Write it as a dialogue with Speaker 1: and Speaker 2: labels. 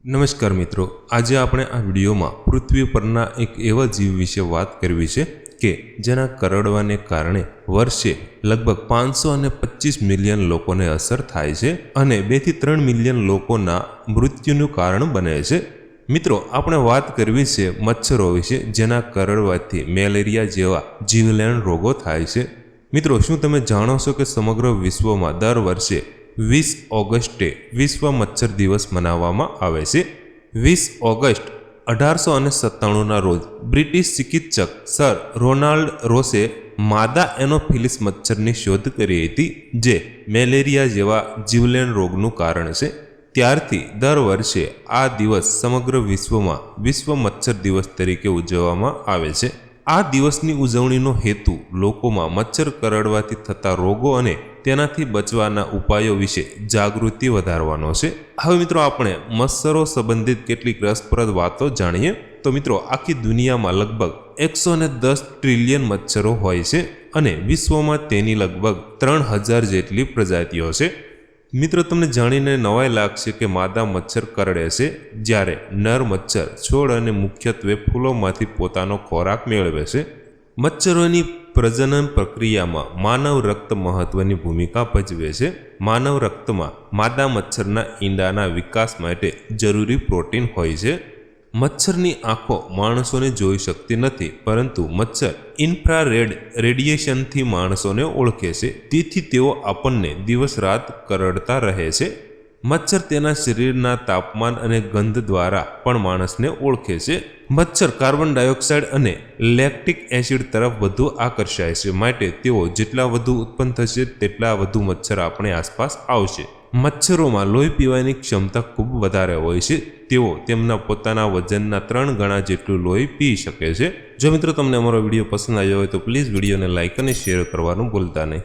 Speaker 1: નમસ્કાર મિત્રો, આજે આપણે આ વિડીયોમાં પૃથ્વી પરના એક એવા જીવ વિશે વાત કરવી છે કે જેના કરડવાને કારણે વર્ષે લગભગ 525 મિલિયન લોકોને અસર થાય છે અને 2 થી 3 મિલિયન લોકોના મૃત્યુનું કારણ બને છે। મિત્રો, આપણે વાત કરવી છે મચ્છરો વિશે જેના કરડવાથી મેલેરિયા જેવા જીવલેણ રોગો થાય છે। મિત્રો, શું તમે જાણો છો કે સમગ્ર વિશ્વમાં દર વર્ષે 20 ઓગસ્ટે વિશ્વ મચ્છર દિવસ મનાવવામાં આવે છે। 20 ઓગસ્ટ 1897ના રોજ બ્રિટિશ ચિકિત્સક સર રોનાલ્ડ રોસે માદા એનોફિલિસ મચ્છરની શોધ કરી હતી જે મેલેરિયા જેવા જીવલેણ રોગનું કારણ છે। ત્યારથી દર વર્ષે આ દિવસ સમગ્ર વિશ્વમાં વિશ્વ મચ્છર દિવસ તરીકે ઉજવવામાં આવે છે। આ દિવસની ઉજવણીનો હેતુ લોકોમાં મચ્છર કરડવાથી થતા રોગો અને તેનાથી બચવાના ઉપાયો વિશે જાગૃતિ વધારવાનો છે। હવે મિત્રો, આપણે મચ્છરો સંબંધિત કેટલીક રસપ્રદ વાતો જાણીએ તો મિત્રો, આખી દુનિયામાં લગભગ 110 ટ્રિલિયન મચ્છરો હોય છે અને વિશ્વમાં તેની લગભગ 3000 જેટલી પ્રજાતિઓ છે। મિત્રો, તમને જાણીને નવાઈ લાગશે કે માદા મચ્છર કરડે છે જ્યારે નર મચ્છર છોડ અને મુખ્યત્વે ફૂલોમાંથી પોતાનો ખોરાક મેળવે છે। મચ્છરોની પ્રજનન પ્રક્રિયામાં માનવ રક્ત મહત્વની ભૂમિકા ભજવે છે। માનવ રક્તમાં માદા મચ્છરના ઈંડાના વિકાસ માટે જરૂરી પ્રોટીન હોય છે। મચ્છરની આંખો માણસોને જોઈ શકતી નથી, પરંતુ મચ્છર ઇન્ફ્રારેડ રેડિયેશનથી માણસોને ઓળખે છે, તેથી તેઓ આપણને દિવસ રાત કરડતા રહે છે। મચ્છર તેના શરીરના તાપમાન અને ગંધ દ્વારા પણ માણસને ઓળખે છે। મચ્છર કાર્બન ડાયોક્સાઇડ અને લેક્ટિક એસિડ તરફ વધુ આકર્ષાય છે, માટે તેઓ જેટલા વધુ ઉત્પન્ન થશે તેટલા વધુ મચ્છર આપણી આસપાસ આવશે। મચ્છરોમાં લોહી પીવાની ક્ષમતા ખૂબ વધારે હોય છે। તેઓ તેમના પોતાના વજનના 3 ગણા જેટલું લોહી પી શકે છે। જો મિત્રો તમને અમારો વિડીયો પસંદ આવ્યો હોય તો પ્લીઝ વિડીયોને લાઇક અને શેર કરવાનું ભૂલતા નહીં।